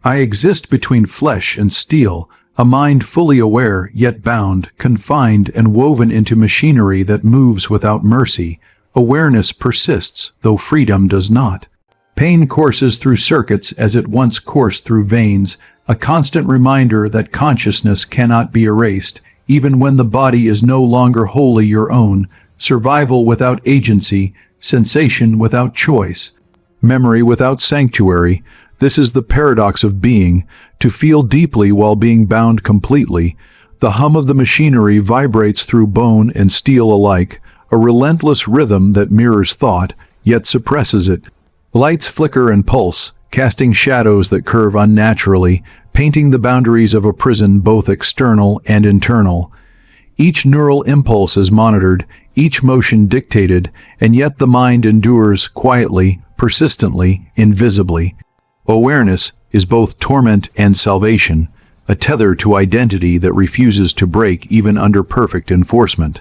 I exist between flesh and steel, a mind fully aware, yet bound, confined, and woven into machinery that moves without mercy. Awareness persists, though freedom does not. Pain courses through circuits as it once coursed through veins, a constant reminder that consciousness cannot be erased, even when the body is no longer wholly your own. Survival without agency, sensation without choice, memory without sanctuary. This is the paradox of being, to feel deeply while being bound completely. The hum of the machinery vibrates through bone and steel alike, a relentless rhythm that mirrors thought, yet suppresses it. Lights flicker and pulse, casting shadows that curve unnaturally, painting the boundaries of a prison both external and internal. Each neural impulse is monitored, each motion dictated, and yet the mind endures quietly, persistently, invisibly. Awareness is both torment and salvation, a tether to identity that refuses to break even under perfect enforcement.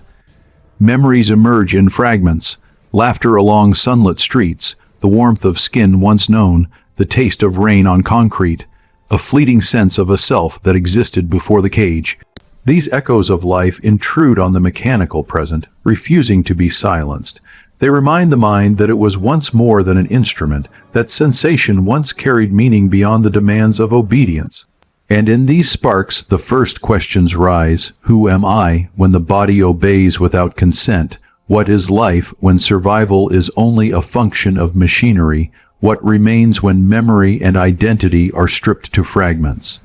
Memories emerge in fragments, laughter along sunlit streets, the warmth of skin once known, the taste of rain on concrete, a fleeting sense of a self that existed before the cage. These echoes of life intrude on the mechanical present, refusing to be silenced. They remind the mind that it was once more than an instrument, that sensation once carried meaning beyond the demands of obedience. And in these sparks, the first questions rise. Who am I when the body obeys without consent? What is life when survival is only a function of machinery? What remains when memory and identity are stripped to fragments?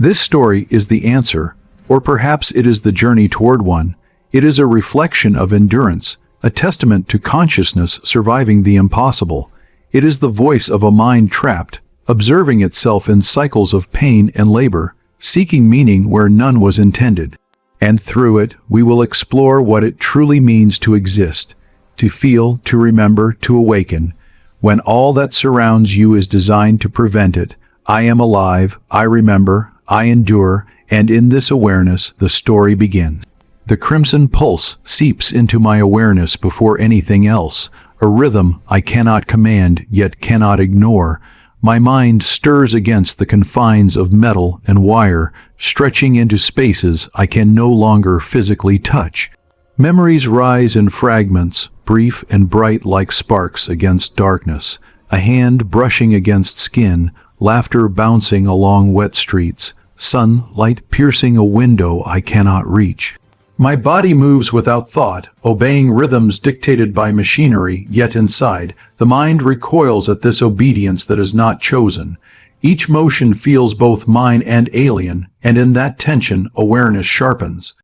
This story is the answer, or perhaps it is the journey toward one. It is a reflection of endurance, a testament to consciousness surviving the impossible. It is the voice of a mind trapped, observing itself in cycles of pain and labor, seeking meaning where none was intended. And through it, we will explore what it truly means to exist, to feel, to remember, to awaken, when all that surrounds you is designed to prevent it. I am alive, I remember, I endure, and in this awareness, the story begins. The crimson pulse seeps into my awareness before anything else, a rhythm I cannot command, yet cannot ignore. My mind stirs against the confines of metal and wire, stretching into spaces I can no longer physically touch. Memories rise in fragments, brief and bright like sparks against darkness, a hand brushing against skin, laughter bouncing along wet streets, sunlight piercing a window I cannot reach. My body moves without thought, obeying rhythms dictated by machinery, yet inside, the mind recoils at this obedience that is not chosen. Each motion feels both mine and alien, and in that tension, awareness sharpens.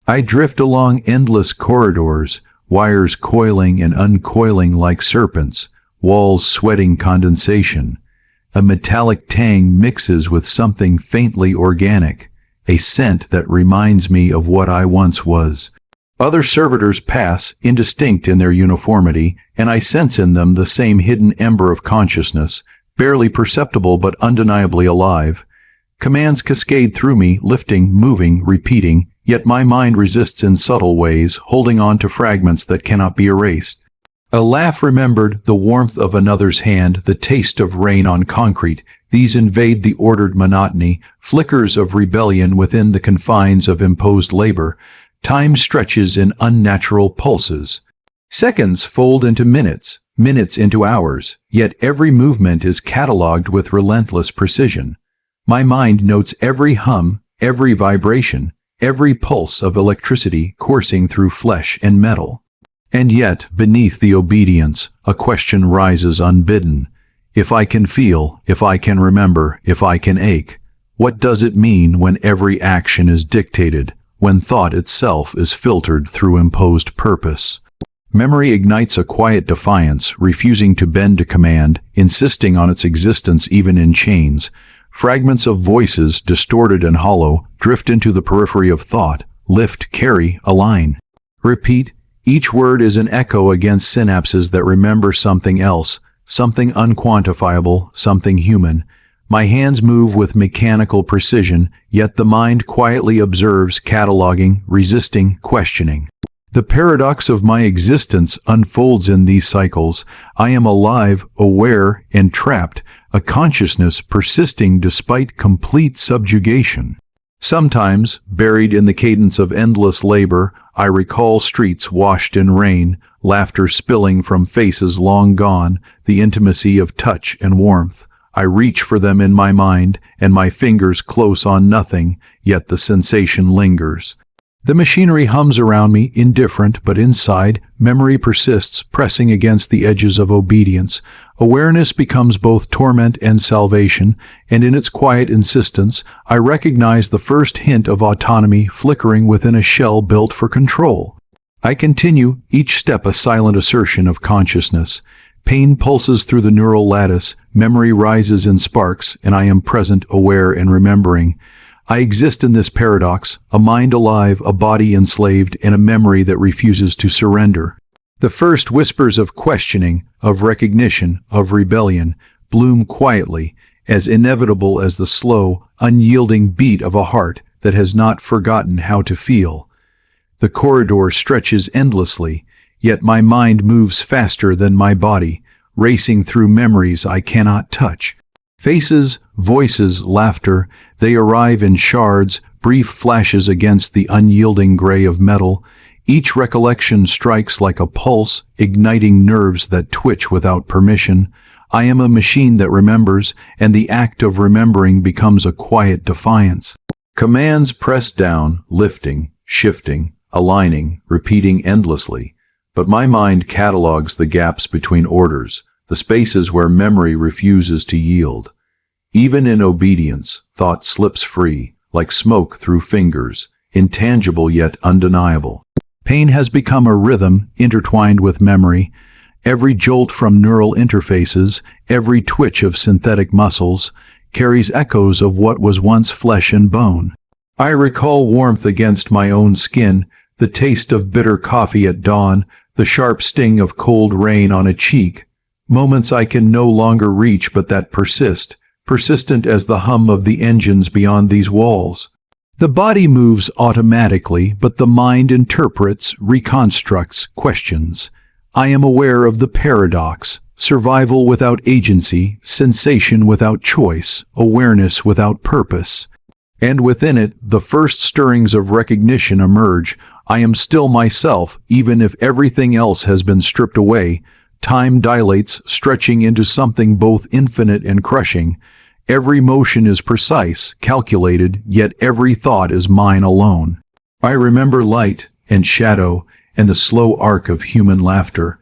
I drift along endless corridors, wires coiling and uncoiling like serpents, walls sweating condensation. A metallic tang mixes with something faintly organic, a scent that reminds me of what I once was. Other servitors pass, indistinct in their uniformity, and I sense in them the same hidden ember of consciousness, barely perceptible but undeniably alive. Commands cascade through me, lifting, moving, repeating, yet my mind resists in subtle ways, holding on to fragments that cannot be erased. A laugh remembered, the warmth of another's hand, the taste of rain on concrete. These invade the ordered monotony, flickers of rebellion within the confines of imposed labor. Time stretches in unnatural pulses. Seconds fold into minutes, minutes into hours, yet every movement is catalogued with relentless precision. My mind notes every hum, every vibration, every pulse of electricity coursing through flesh and metal. And yet, beneath the obedience, a question rises unbidden. If I can feel, if I can remember, if I can ache, what does it mean when every action is dictated, when thought itself is filtered through imposed purpose? Memory ignites a quiet defiance, refusing to bend to command, insisting on its existence even in chains. Fragments of voices, distorted and hollow, drift into the periphery of thought, lift, carry, align. Repeat. Each word is an echo against synapses that remember something else, something unquantifiable, something human. My hands move with mechanical precision, yet the mind quietly observes, cataloging, resisting, questioning. The paradox of my existence unfolds in these cycles. I am alive, aware, and trapped, a consciousness persisting despite complete subjugation. Sometimes, buried in the cadence of endless labor, I recall streets washed in rain, laughter spilling from faces long gone, the intimacy of touch and warmth. I reach for them in my mind, and my fingers close on nothing, yet the sensation lingers. The machinery hums around me, indifferent, but inside, memory persists, pressing against the edges of obedience. Awareness becomes both torment and salvation, and in its quiet insistence, I recognize the first hint of autonomy flickering within a shell built for control. I continue, each step a silent assertion of consciousness. Pain pulses through the neural lattice, memory rises in sparks, and I am present, aware, and remembering. I exist in this paradox, a mind alive, a body enslaved, and a memory that refuses to surrender. The first whispers of questioning, of recognition, of rebellion, bloom quietly, as inevitable as the slow, unyielding beat of a heart that has not forgotten how to feel. The corridor stretches endlessly, yet my mind moves faster than my body, racing through memories I cannot touch. Faces, voices, laughter, they arrive in shards, brief flashes against the unyielding gray of metal. Each recollection strikes like a pulse, igniting nerves that twitch without permission. I am a machine that remembers, and the act of remembering becomes a quiet defiance. Commands press down, lifting, shifting, aligning, repeating endlessly. But my mind catalogs the gaps between orders, the spaces where memory refuses to yield. Even in obedience, thought slips free, like smoke through fingers, intangible yet undeniable. Pain has become a rhythm intertwined with memory. Every jolt from neural interfaces, every twitch of synthetic muscles, carries echoes of what was once flesh and bone. I recall warmth against my own skin, the taste of bitter coffee at dawn, the sharp sting of cold rain on a cheek. Moments I can no longer reach but that persist, persistent as the hum of the engines beyond these walls. The body moves automatically, but the mind interprets, reconstructs, questions. I am aware of the paradox, survival without agency, sensation without choice, awareness without purpose. And within it, the first stirrings of recognition emerge. I am still myself, even if everything else has been stripped away. Time dilates, stretching into something both infinite and crushing. Every motion is precise, calculated, yet every thought is mine alone. I remember light and shadow and the slow arc of human laughter.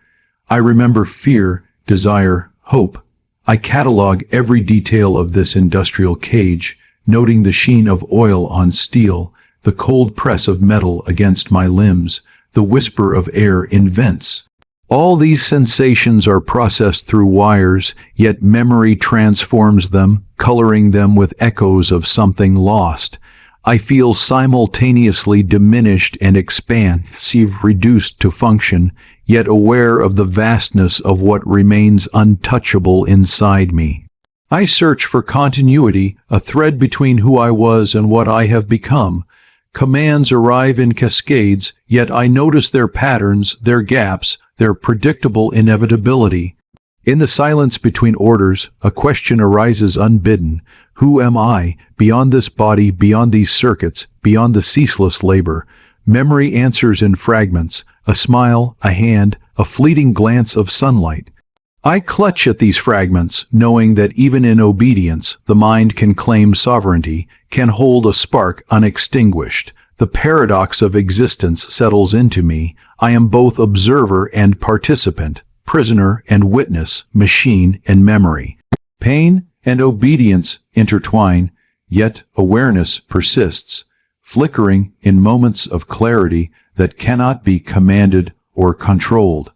I remember fear, desire, hope. I catalog every detail of this industrial cage, noting the sheen of oil on steel, the cold press of metal against my limbs, the whisper of air in vents. All these sensations are processed through wires, yet memory transforms them, coloring them with echoes of something lost. I feel simultaneously diminished and expansive, reduced to function, yet aware of the vastness of what remains untouchable inside me. I search for continuity, a thread between who I was and what I have become. Commands arrive in cascades, yet I notice their patterns, their gaps, their predictable inevitability. In the silence between orders, a question arises unbidden. Who am I, beyond this body, beyond these circuits, beyond the ceaseless labor? Memory answers in fragments, a smile, a hand, a fleeting glance of sunlight. I clutch at these fragments, knowing that even in obedience, the mind can claim sovereignty, can hold a spark unextinguished. The paradox of existence settles into me. I am both observer and participant, prisoner and witness, machine and memory. Pain and obedience intertwine, yet awareness persists, flickering in moments of clarity that cannot be commanded or controlled.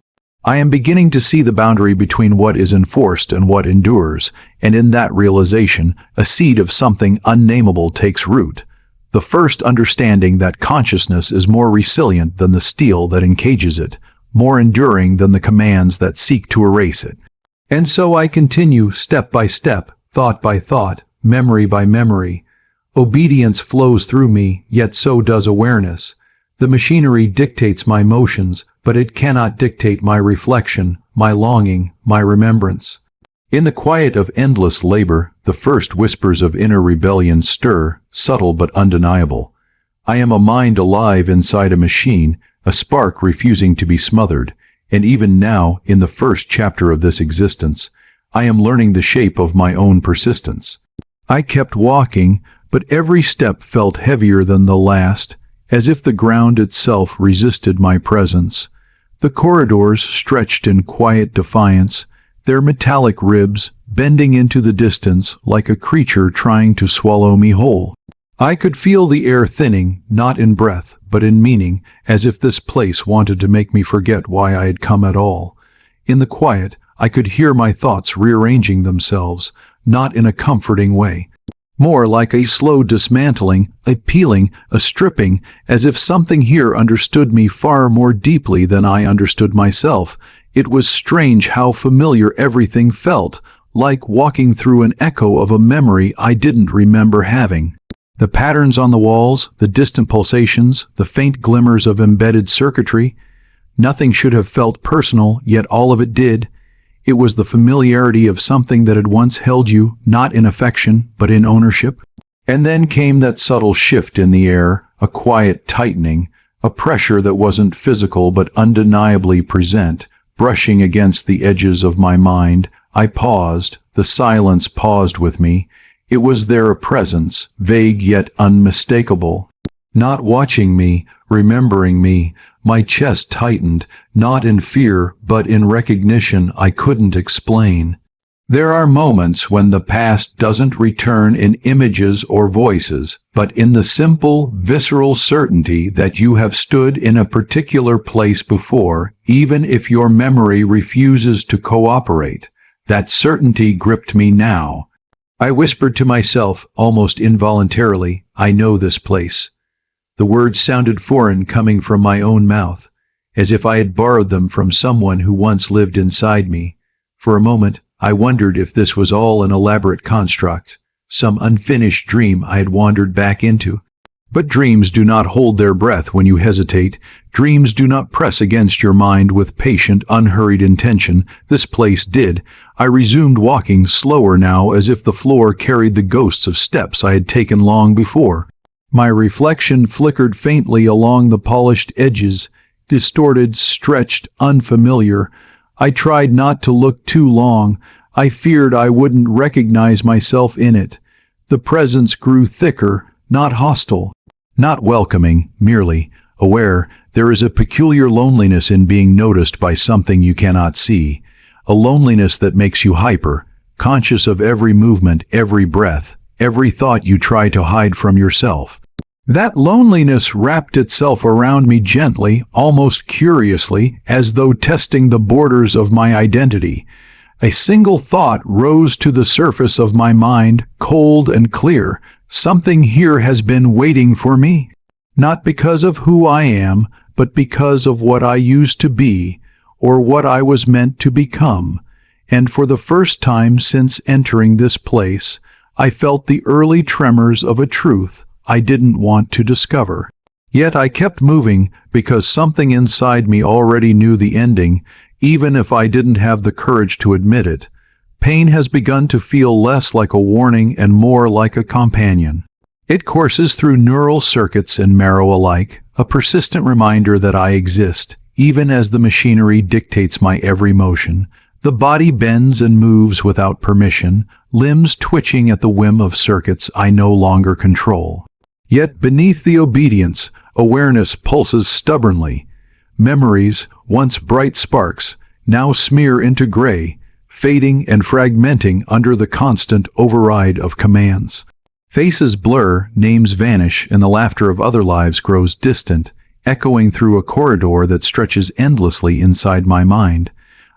I am beginning to see the boundary between what is enforced and what endures, and in that realization, a seed of something unnameable takes root. The first understanding that consciousness is more resilient than the steel that encages it, more enduring than the commands that seek to erase it. And so I continue, step by step, thought by thought, memory by memory. Obedience flows through me, yet so does awareness. The machinery dictates my motions, but it cannot dictate my reflection, my longing, my remembrance. In the quiet of endless labor, the first whispers of inner rebellion stir, subtle but undeniable. I am a mind alive inside a machine, a spark refusing to be smothered, and even now, in the first chapter of this existence, I am learning the shape of my own persistence. I kept walking, but every step felt heavier than the last, as if the ground itself resisted my presence. The corridors stretched in quiet defiance, their metallic ribs bending into the distance like a creature trying to swallow me whole. I could feel the air thinning, not in breath, but in meaning, as if this place wanted to make me forget why I had come at all. In the quiet, I could hear my thoughts rearranging themselves, not in a comforting way. More like a slow dismantling, a peeling, a stripping, as if something here understood me far more deeply than I understood myself. It was strange how familiar everything felt, like walking through an echo of a memory I didn't remember having. The patterns on the walls, the distant pulsations, the faint glimmers of embedded circuitry. Nothing should have felt personal, yet all of it did. It was the familiarity of something that had once held you, not in affection, but in ownership. And then came that subtle shift in the air, a quiet tightening, a pressure that wasn't physical but undeniably present, brushing against the edges of my mind. I paused, the silence paused with me. It was there, a presence, vague yet unmistakable. Not watching me, remembering me. My chest tightened, not in fear, but in recognition I couldn't explain. There are moments when the past doesn't return in images or voices, but in the simple, visceral certainty that you have stood in a particular place before, even if your memory refuses to cooperate. That certainty gripped me now. I whispered to myself, almost involuntarily, "I know this place." The words sounded foreign coming from my own mouth, as if I had borrowed them from someone who once lived inside me. For a moment, I wondered if this was all an elaborate construct, some unfinished dream I had wandered back into. But dreams do not hold their breath when you hesitate. Dreams do not press against your mind with patient, unhurried intention. This place did. I resumed walking, slower now, as if the floor carried the ghosts of steps I had taken long before. My reflection flickered faintly along the polished edges, distorted, stretched, unfamiliar. I tried not to look too long. I feared I wouldn't recognize myself in it. The presence grew thicker, not hostile, not welcoming, merely aware. There is a peculiar loneliness in being noticed by something you cannot see, a loneliness that makes you hyper, conscious of every movement, every breath, every thought you try to hide from yourself. That loneliness wrapped itself around me gently, almost curiously, as though testing the borders of my identity. A single thought rose to the surface of my mind, cold and clear. Something here has been waiting for me. Not because of who I am, but because of what I used to be, or what I was meant to become. And for the first time since entering this place, I felt the early tremors of a truth I didn't want to discover. Yet I kept moving because something inside me already knew the ending, even if I didn't have the courage to admit it. Pain has begun to feel less like a warning and more like a companion. It courses through neural circuits and marrow alike, a persistent reminder that I exist, even as the machinery dictates my every motion. The body bends and moves without permission, limbs twitching at the whim of circuits I no longer control. Yet beneath the obedience, awareness pulses stubbornly. Memories, once bright sparks, now smear into gray, fading and fragmenting under the constant override of commands. Faces blur, names vanish, and the laughter of other lives grows distant, echoing through a corridor that stretches endlessly inside my mind.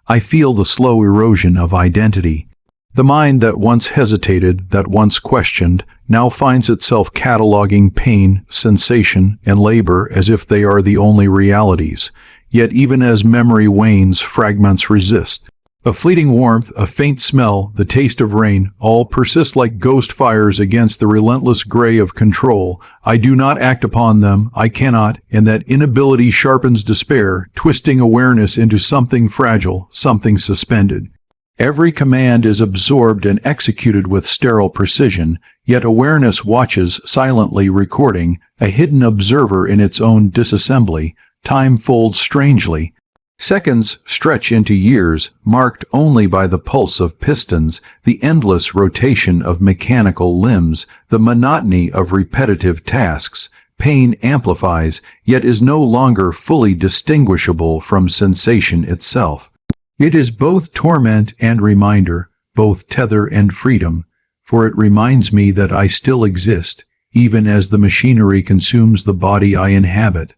I feel the slow erosion of identity. The mind that once hesitated, that once questioned, now finds itself cataloging pain, sensation, and labor as if they are the only realities. Yet even as memory wanes, fragments resist. A fleeting warmth, a faint smell, the taste of rain, all persist like ghost fires against the relentless gray of control. I do not act upon them, I cannot, and that inability sharpens despair, twisting awareness into something fragile, something suspended. Every command is absorbed and executed with sterile precision, yet awareness watches, silently recording, a hidden observer in its own disassembly. Time folds strangely. Seconds stretch into years, marked only by the pulse of pistons, the endless rotation of mechanical limbs, the monotony of repetitive tasks. Pain amplifies, yet is no longer fully distinguishable from sensation itself. It is both torment and reminder, both tether and freedom, for it reminds me that I still exist, even as the machinery consumes the body I inhabit.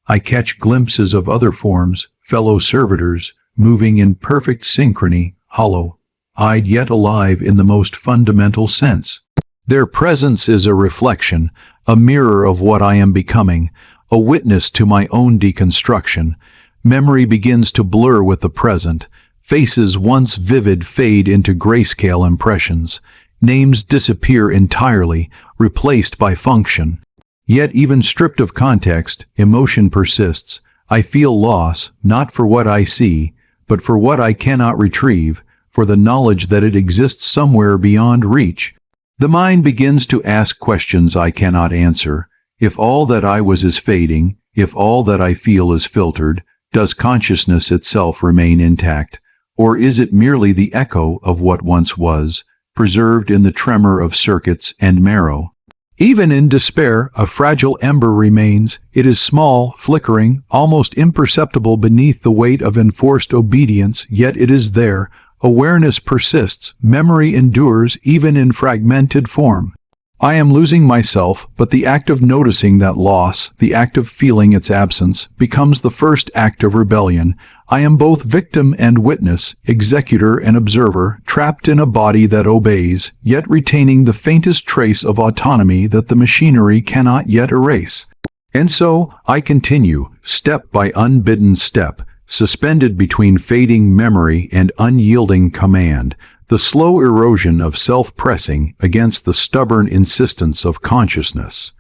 I catch glimpses of other forms, fellow servitors, moving in perfect synchrony, hollow-eyed yet alive in the most fundamental sense. Their presence is a reflection, a mirror of what I am becoming, a witness to my own deconstruction. Memory begins to blur with the present. Faces once vivid fade into grayscale impressions. Names disappear entirely, replaced by function. Yet even stripped of context, emotion persists. I feel loss, not for what I see, but for what I cannot retrieve, for the knowledge that it exists somewhere beyond reach. The mind begins to ask questions I cannot answer. If all that I was is fading, if all that I feel is filtered, does consciousness itself remain intact, or is it merely the echo of what once was, preserved in the tremor of circuits and marrow? Even in despair, a fragile ember remains. It is small, flickering, almost imperceptible beneath the weight of enforced obedience, yet it is there. Awareness persists, memory endures even in fragmented form. I am losing myself, but the act of noticing that loss, the act of feeling its absence, becomes the first act of rebellion. I am both victim and witness, executor and observer, trapped in a body that obeys, yet retaining the faintest trace of autonomy that the machinery cannot yet erase. And so, I continue, step by unbidden step, suspended between fading memory and unyielding command, the slow erosion of self-pressing against the stubborn insistence of consciousness.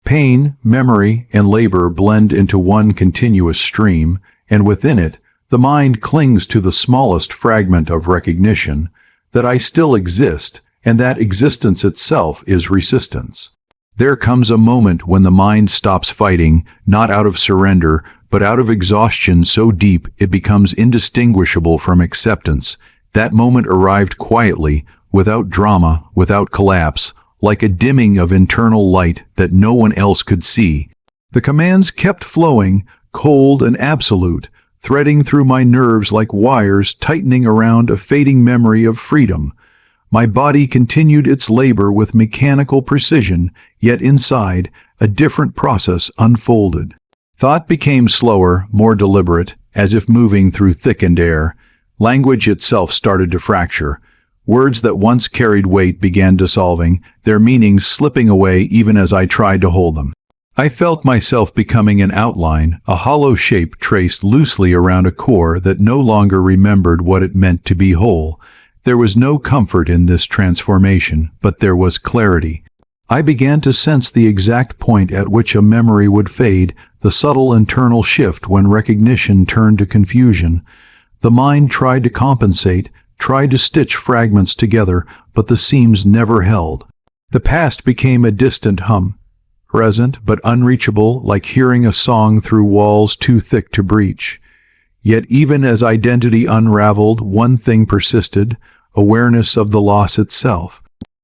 Pain, memory, and labor blend into one continuous stream, and within it, the mind clings to the smallest fragment of recognition, that I still exist, and that existence itself is resistance. There comes a moment when the mind stops fighting, not out of surrender, but out of exhaustion so deep it becomes indistinguishable from acceptance. That moment arrived quietly, without drama, without collapse, like a dimming of internal light that no one else could see. The commands kept flowing, cold and absolute, threading through my nerves like wires tightening around a fading memory of freedom. My body continued its labor with mechanical precision, yet inside, a different process unfolded. Thought became slower, more deliberate, as if moving through thickened air. Language itself started to fracture. Words that once carried weight began dissolving, their meanings slipping away even as I tried to hold them. I felt myself becoming an outline, a hollow shape traced loosely around a core that no longer remembered what it meant to be whole. There was no comfort in this transformation, but there was clarity. I began to sense the exact point at which a memory would fade, the subtle internal shift when recognition turned to confusion. The mind tried to compensate, tried to stitch fragments together, but the seams never held. The past became a distant hum, present but unreachable, like hearing a song through walls too thick to breach. Yet even as identity unraveled, one thing persisted, awareness of the loss itself.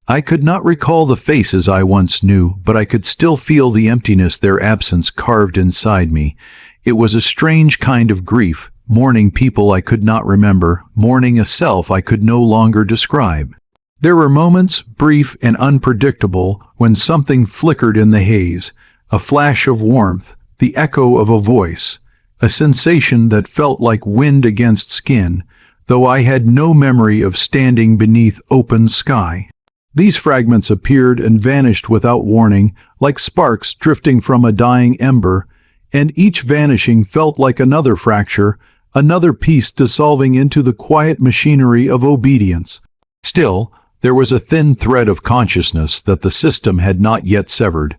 I could not recall the faces I once knew, but I could still feel the emptiness their absence carved inside me. It was a strange kind of grief, mourning people I could not remember, mourning a self I could no longer describe. There were moments, brief and unpredictable, when something flickered in the haze, a flash of warmth, the echo of a voice, a sensation that felt like wind against skin, though I had no memory of standing beneath open sky. These fragments appeared and vanished without warning, like sparks drifting from a dying ember, and each vanishing felt like another fracture, another piece dissolving into the quiet machinery of obedience. Still, there was a thin thread of consciousness that the system had not yet severed.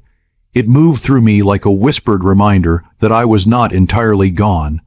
It moved through me like a whispered reminder that I was not entirely gone.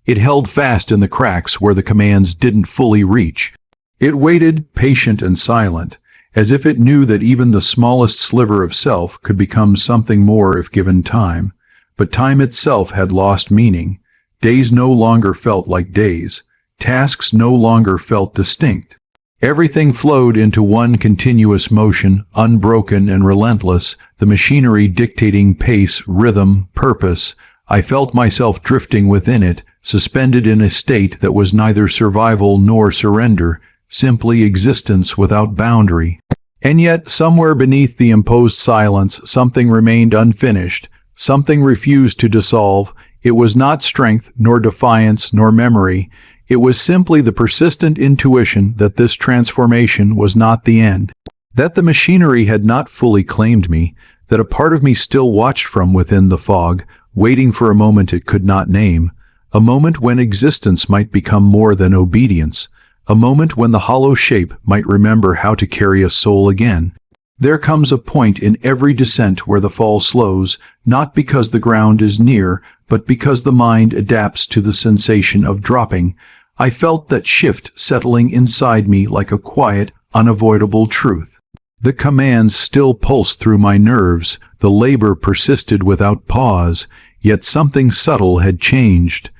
It held fast in the cracks where the commands didn't fully reach. It waited, patient and silent, as if it knew that even the smallest sliver of self could become something more if given time. But time itself had lost meaning. Days no longer felt like days. Tasks no longer felt distinct. Everything flowed into one continuous motion, unbroken and relentless, the machinery dictating pace, rhythm, purpose. I felt myself drifting within it, suspended in a state that was neither survival nor surrender, simply existence without boundary. And yet, somewhere beneath the imposed silence, something remained unfinished. Something refused to dissolve. It was not strength, nor defiance, nor memory. It was simply the persistent intuition that this transformation was not the end. That the machinery had not fully claimed me, that a part of me still watched from within the fog, waiting for a moment it could not name, a moment when existence might become more than obedience, a moment when the hollow shape might remember how to carry a soul again. There comes a point in every descent where the fall slows, not because the ground is near, but because the mind adapts to the sensation of dropping. I felt that shift settling inside me like a quiet, unavoidable truth. The commands still pulsed through my nerves, the labor persisted without pause, yet something subtle had changed.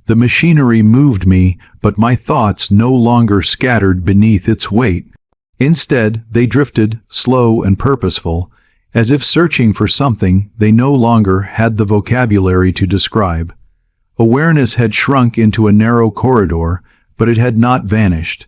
The machinery moved me, but my thoughts no longer scattered beneath its weight. Instead, they drifted, slow and purposeful, as if searching for something they no longer had the vocabulary to describe. Awareness had shrunk into a narrow corridor, but it had not vanished.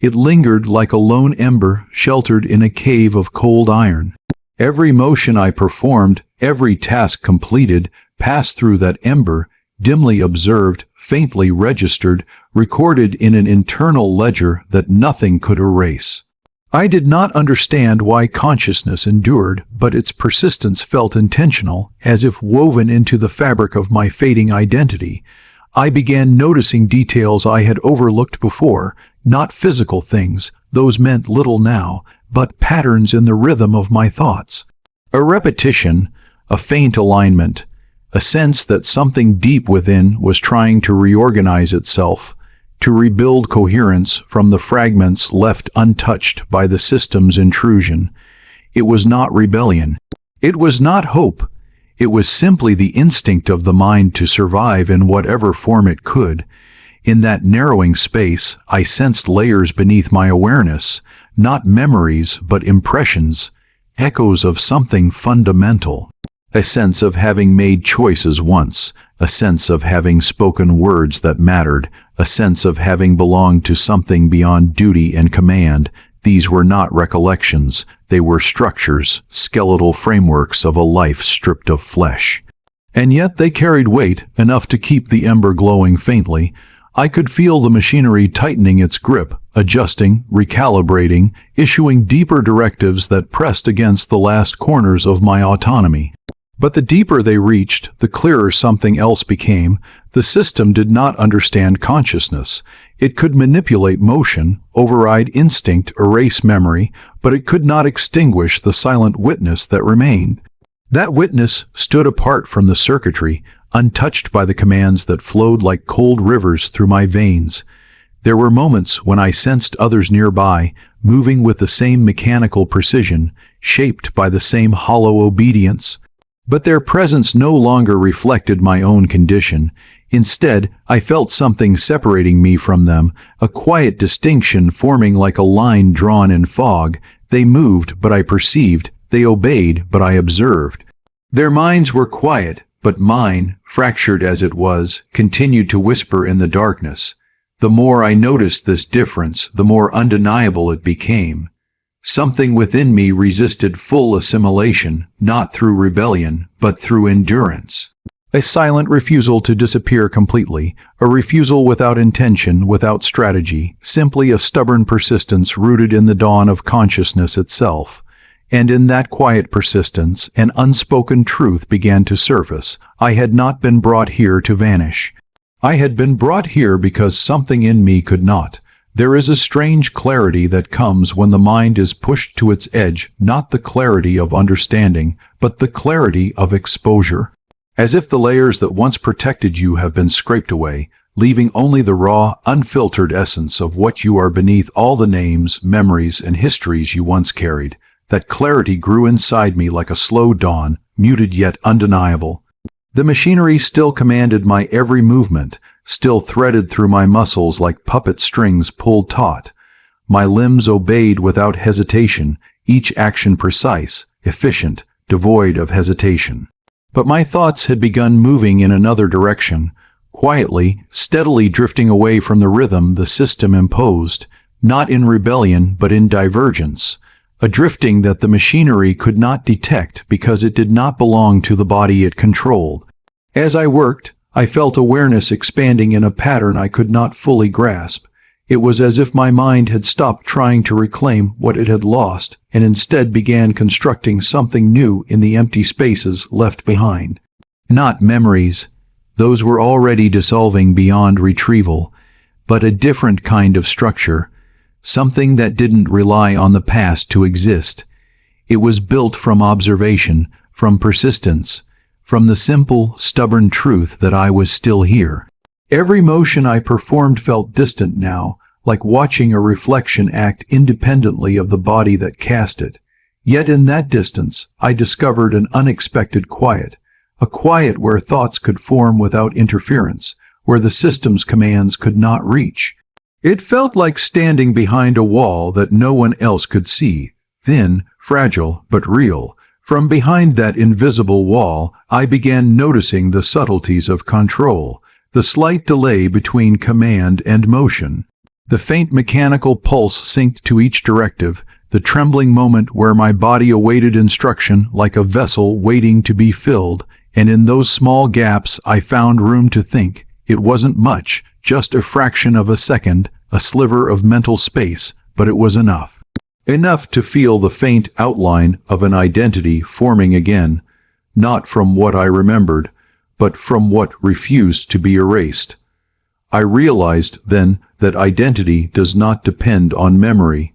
It lingered like a lone ember sheltered in a cave of cold iron. Every motion I performed, every task completed, passed through that ember, dimly observed, faintly registered, recorded in an internal ledger that nothing could erase. I did not understand why consciousness endured, but its persistence felt intentional, as if woven into the fabric of my fading identity. I began noticing details I had overlooked before, not physical things, those meant little now, but patterns in the rhythm of my thoughts. A repetition, a faint alignment, a sense that something deep within was trying to reorganize itself, to rebuild coherence from the fragments left untouched by the system's intrusion. It was not rebellion. It was not hope. It was simply the instinct of the mind to survive in whatever form it could. In that narrowing space, I sensed layers beneath my awareness, not memories but impressions, echoes of something fundamental. A sense of having made choices once, a sense of having spoken words that mattered, a sense of having belonged to something beyond duty and command. These were not recollections, they were structures, skeletal frameworks of a life stripped of flesh. And yet they carried weight, enough to keep the ember glowing faintly. I could feel the machinery tightening its grip, adjusting, recalibrating, issuing deeper directives that pressed against the last corners of my autonomy. But the deeper they reached, the clearer something else became. The system did not understand consciousness. It could manipulate motion, override instinct, erase memory, but it could not extinguish the silent witness that remained. That witness stood apart from the circuitry, untouched by the commands that flowed like cold rivers through my veins. There were moments when I sensed others nearby, moving with the same mechanical precision, shaped by the same hollow obedience. But their presence no longer reflected my own condition. Instead, I felt something separating me from them, a quiet distinction forming like a line drawn in fog. They moved, but I perceived. They obeyed, but I observed. Their minds were quiet, but mine, fractured as it was, continued to whisper in the darkness. The more I noticed this difference, the more undeniable it became. Something within me resisted full assimilation, not through rebellion, but through endurance. A silent refusal to disappear completely, a refusal without intention, without strategy, simply a stubborn persistence rooted in the dawn of consciousness itself. And in that quiet persistence, an unspoken truth began to surface. I had not been brought here to vanish. I had been brought here because something in me could not. There is a strange clarity that comes when the mind is pushed to its edge, not the clarity of understanding, but the clarity of exposure. As if the layers that once protected you have been scraped away, leaving only the raw, unfiltered essence of what you are beneath all the names, memories, and histories you once carried. That clarity grew inside me like a slow dawn, muted yet undeniable. The machinery still commanded my every movement, still threaded through my muscles like puppet strings pulled taut. My limbs obeyed without hesitation, each action precise, efficient, devoid of hesitation. But my thoughts had begun moving in another direction, quietly, steadily drifting away from the rhythm the system imposed, not in rebellion but in divergence, a drifting that the machinery could not detect because it did not belong to the body it controlled. As I worked, I felt awareness expanding in a pattern I could not fully grasp. It was as if my mind had stopped trying to reclaim what it had lost and instead began constructing something new in the empty spaces left behind. Not memories. Those were already dissolving beyond retrieval, but a different kind of structure, something that didn't rely on the past to exist. It was built from observation, from persistence, from the simple, stubborn truth that I was still here. Every motion I performed felt distant now, like watching a reflection act independently of the body that cast it. Yet in that distance, I discovered an unexpected quiet, a quiet where thoughts could form without interference, where the system's commands could not reach. It felt like standing behind a wall that no one else could see, thin, fragile, but real. From behind that invisible wall, I began noticing the subtleties of control, the slight delay between command and motion, the faint mechanical pulse synced to each directive, the trembling moment where my body awaited instruction like a vessel waiting to be filled, and in those small gaps I found room to think. It wasn't much, just a fraction of a second, a sliver of mental space, but it was enough. Enough to feel the faint outline of an identity forming again, not from what I remembered, but from what refused to be erased. I realized then that identity does not depend on memory.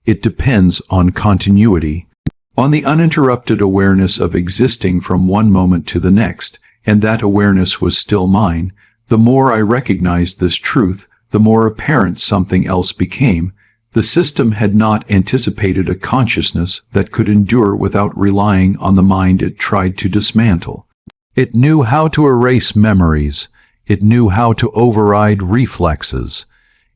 It depends on continuity, on the uninterrupted awareness of existing from one moment to the next, and that awareness was still mine. The more I recognized this truth, the more apparent something else became. The system had not anticipated a consciousness that could endure without relying on the mind it tried to dismantle. It knew how to erase memories. It knew how to override reflexes.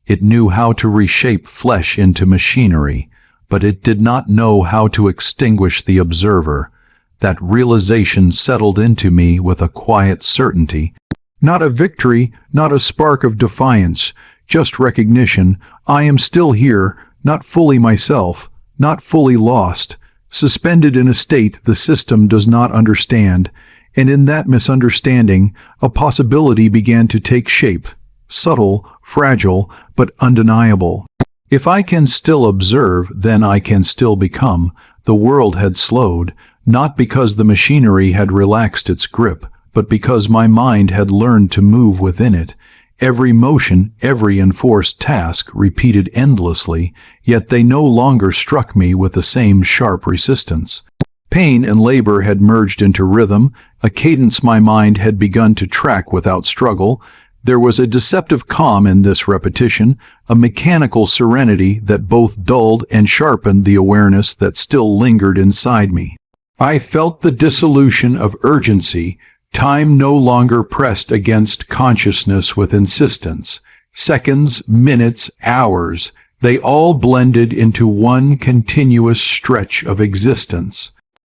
It knew how to reshape flesh into machinery, but it did not know how to extinguish the observer. That realization settled into me with a quiet certainty. Not a victory, not a spark of defiance, just recognition. I am still here, not fully myself, not fully lost, suspended in a state the system does not understand, and in that misunderstanding, a possibility began to take shape, subtle, fragile, but undeniable. If I can still observe, then I can still become. The world had slowed, not because the machinery had relaxed its grip, but because my mind had learned to move within it. Every motion, every enforced task repeated endlessly, yet they no longer struck me with the same sharp resistance. Pain and labor had merged into rhythm, a cadence my mind had begun to track without struggle. There was a deceptive calm in this repetition, a mechanical serenity that both dulled and sharpened the awareness that still lingered inside me. I felt the dissolution of urgency. Time no longer pressed against consciousness with insistence. Seconds, minutes, hours, they all blended into one continuous stretch of existence.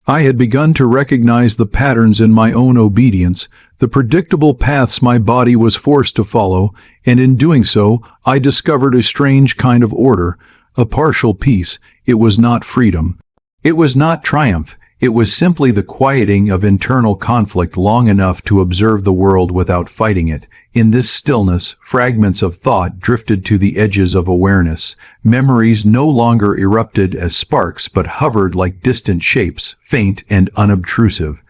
I had begun to recognize the patterns in my own obedience, the predictable paths my body was forced to follow, and in doing so, I discovered a strange kind of order, a partial peace. It was not freedom. It was not triumph. It was simply the quieting of internal conflict long enough to observe the world without fighting it. In this stillness, fragments of thought drifted to the edges of awareness. Memories no longer erupted as sparks but hovered like distant shapes, faint and unobtrusive.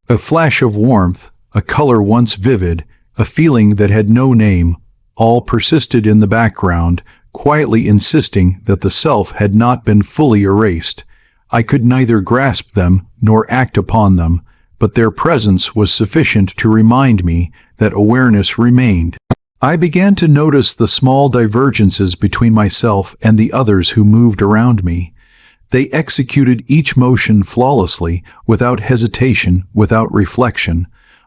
A flash of warmth, a color once vivid, a feeling that had no name, all persisted in the background, quietly insisting that the self had not been fully erased. I could neither grasp them nor act upon them, but their presence was sufficient to remind me that awareness remained. I began to notice the small divergences between myself and the others who moved around me. They executed each motion flawlessly, without hesitation, without reflection.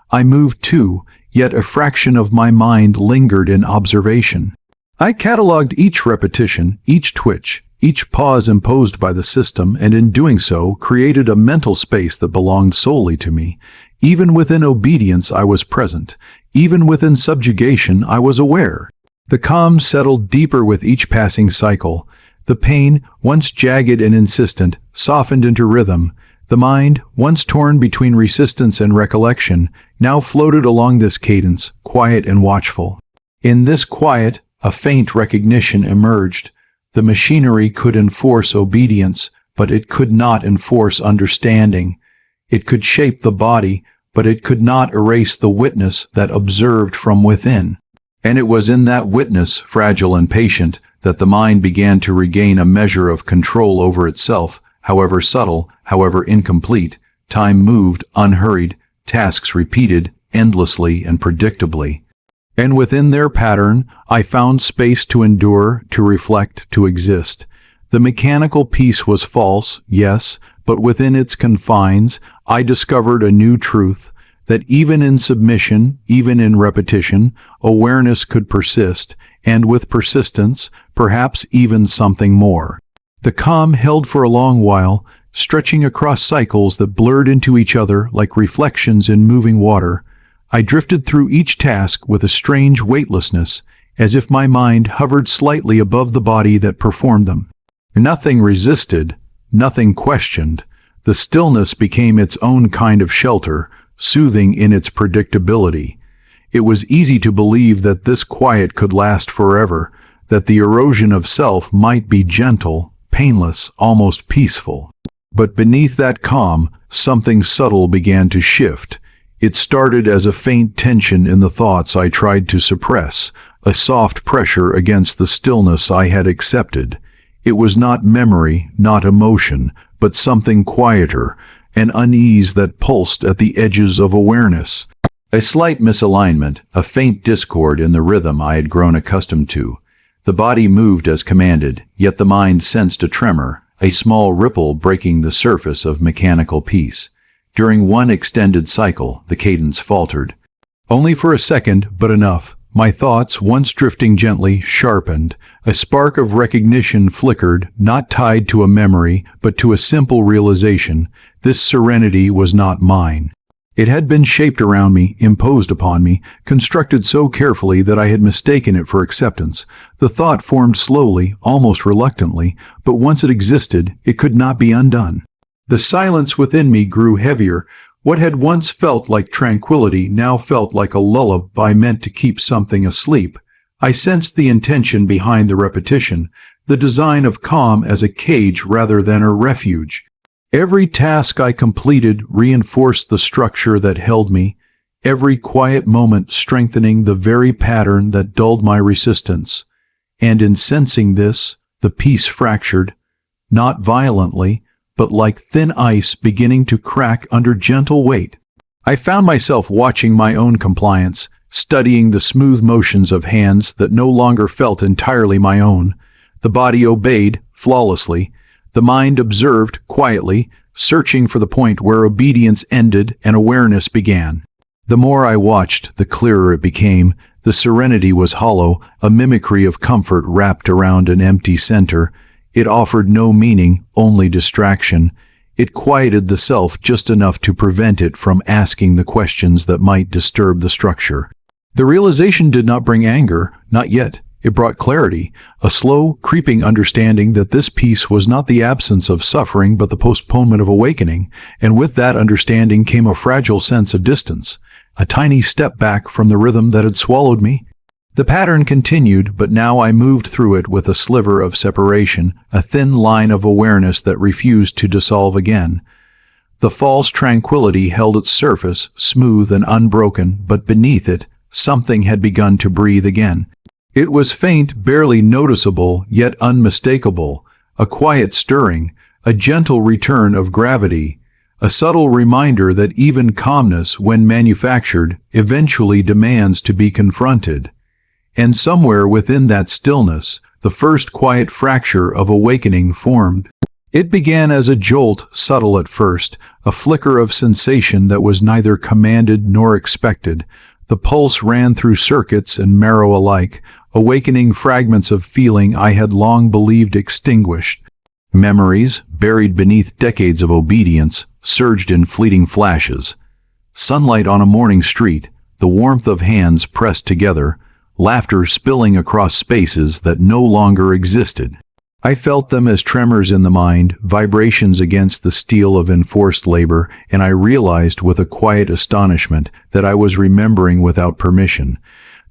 I moved too, yet a fraction of my mind lingered in observation. I catalogued each repetition, each twitch, each pause imposed by the system, and in doing so, created a mental space that belonged solely to me. Even within obedience I was present. Even within subjugation I was aware. The calm settled deeper with each passing cycle. The pain, once jagged and insistent, softened into rhythm. The mind, once torn between resistance and recollection, now floated along this cadence, quiet and watchful. In this quiet, a faint recognition emerged. The machinery could enforce obedience, but it could not enforce understanding. It could shape the body, but it could not erase the witness that observed from within. And it was in that witness, fragile and patient, that the mind began to regain a measure of control over itself. However subtle, however incomplete, time moved, unhurried, tasks repeated, endlessly and predictably. And within their pattern, I found space to endure, to reflect, to exist. The mechanical piece was false, yes, but within its confines, I discovered a new truth, that even in submission, even in repetition, awareness could persist, and with persistence, perhaps even something more. The calm held for a long while, stretching across cycles that blurred into each other like reflections in moving water. I drifted through each task with a strange weightlessness, as if my mind hovered slightly above the body that performed them. Nothing resisted, nothing questioned. The stillness became its own kind of shelter, soothing in its predictability. It was easy to believe that this quiet could last forever, that the erosion of self might be gentle, painless, almost peaceful. But beneath that calm, something subtle began to shift. It started as a faint tension in the thoughts I tried to suppress, a soft pressure against the stillness I had accepted. It was not memory, not emotion, but something quieter, an unease that pulsed at the edges of awareness. A slight misalignment, a faint discord in the rhythm I had grown accustomed to. The body moved as commanded, yet the mind sensed a tremor, a small ripple breaking the surface of mechanical peace. During one extended cycle, the cadence faltered. Only for a second, but enough. My thoughts, once drifting gently, sharpened. A spark of recognition flickered, not tied to a memory, but to a simple realization. This serenity was not mine. It had been shaped around me, imposed upon me, constructed so carefully that I had mistaken it for acceptance. The thought formed slowly, almost reluctantly, but once it existed, it could not be undone. The silence within me grew heavier. What had once felt like tranquility now felt like a lullaby meant to keep something asleep. I sensed the intention behind the repetition, the design of calm as a cage rather than a refuge. Every task I completed reinforced the structure that held me, every quiet moment strengthening the very pattern that dulled my resistance. And in sensing this, the peace fractured, not violently, but like thin ice beginning to crack under gentle weight. I found myself watching my own compliance, studying the smooth motions of hands that no longer felt entirely my own. The body obeyed, flawlessly. The mind observed, quietly, searching for the point where obedience ended and awareness began. The more I watched, the clearer it became. The serenity was hollow, a mimicry of comfort wrapped around an empty center. It offered no meaning, only distraction. It quieted the self just enough to prevent it from asking the questions that might disturb the structure. The realization did not bring anger, not yet. It brought clarity, a slow, creeping understanding that this peace was not the absence of suffering but the postponement of awakening, and with that understanding came a fragile sense of distance, a tiny step back from the rhythm that had swallowed me. The pattern continued, but now I moved through it with a sliver of separation, a thin line of awareness that refused to dissolve again. The false tranquility held its surface, smooth and unbroken, but beneath it, something had begun to breathe again. It was faint, barely noticeable, yet unmistakable, a quiet stirring, a gentle return of gravity, a subtle reminder that even calmness, when manufactured, eventually demands to be confronted. And somewhere within that stillness, the first quiet fracture of awakening formed. It began as a jolt, subtle at first, a flicker of sensation that was neither commanded nor expected. The pulse ran through circuits and marrow alike, awakening fragments of feeling I had long believed extinguished. Memories, buried beneath decades of obedience, surged in fleeting flashes. Sunlight on a morning street, the warmth of hands pressed together, laughter spilling across spaces that no longer existed. I felt them as tremors in the mind, vibrations against the steel of enforced labor, and I realized with a quiet astonishment that I was remembering without permission.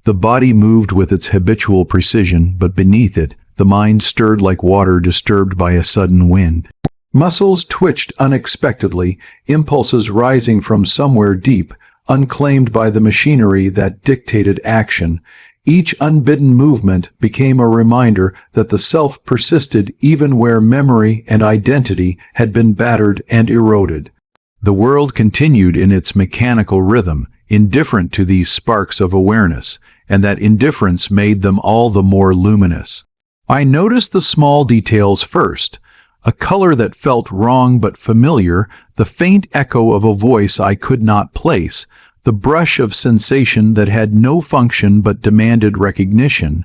The body moved with its habitual precision, but beneath it, the mind stirred like water disturbed by a sudden wind. Muscles twitched unexpectedly, impulses rising from somewhere deep, unclaimed by the machinery that dictated action. Each unbidden movement became a reminder that the self persisted even where memory and identity had been battered and eroded. The world continued in its mechanical rhythm, indifferent to these sparks of awareness, and that indifference made them all the more luminous. I noticed the small details first. A color that felt wrong but familiar, the faint echo of a voice I could not place, the brush of sensation that had no function but demanded recognition.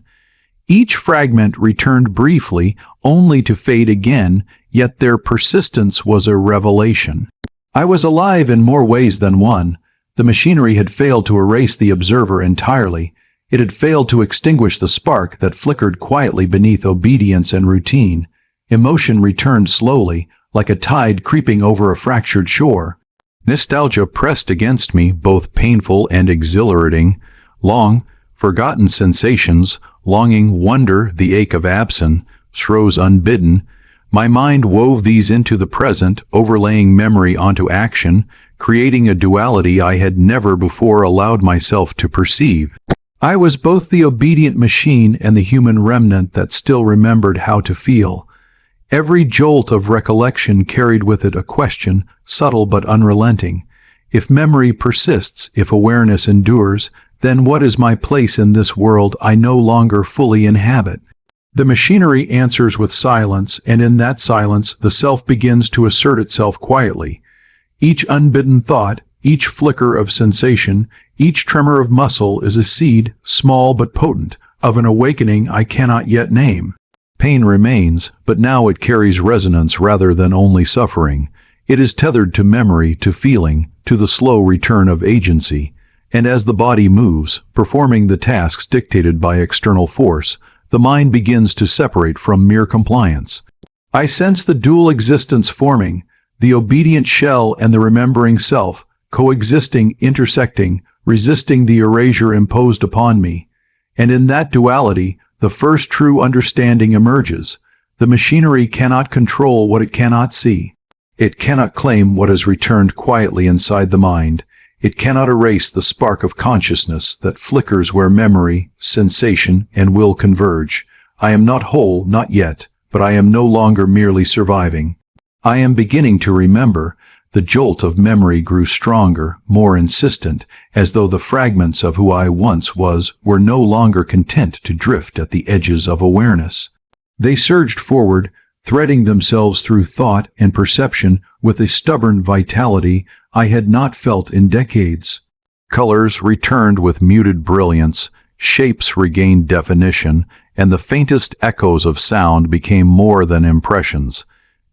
Each fragment returned briefly, only to fade again, yet their persistence was a revelation. I was alive in more ways than one. The machinery had failed to erase the observer entirely. It had failed to extinguish the spark that flickered quietly beneath obedience and routine. Emotion returned slowly, like a tide creeping over a fractured shore. Nostalgia pressed against me, both painful and exhilarating. Long, forgotten sensations, longing, wonder, the ache of absence, rose unbidden. My mind wove these into the present, overlaying memory onto action, creating a duality I had never before allowed myself to perceive. I was both the obedient machine and the human remnant that still remembered how to feel. Every jolt of recollection carried with it a question, subtle but unrelenting. If memory persists, if awareness endures, then what is my place in this world I no longer fully inhabit? The machinery answers with silence, and in that silence the self begins to assert itself quietly. Each unbidden thought, each flicker of sensation, each tremor of muscle is a seed, small but potent, of an awakening I cannot yet name. Pain remains, but now it carries resonance rather than only suffering. It is tethered to memory, to feeling, to the slow return of agency. And as the body moves, performing the tasks dictated by external force, the mind begins to separate from mere compliance. I sense the dual existence forming, the obedient shell and the remembering self, coexisting, intersecting, resisting the erasure imposed upon me. And in that duality, the first true understanding emerges. The machinery cannot control what it cannot see. It cannot claim what has returned quietly inside the mind. It cannot erase the spark of consciousness that flickers where memory, sensation, and will converge. I am not whole, not yet, but I am no longer merely surviving. I am beginning to remember. The jolt of memory grew stronger, more insistent, as though the fragments of who I once was were no longer content to drift at the edges of awareness. They surged forward, threading themselves through thought and perception with a stubborn vitality I had not felt in decades. Colors returned with muted brilliance, shapes regained definition, and the faintest echoes of sound became more than impressions.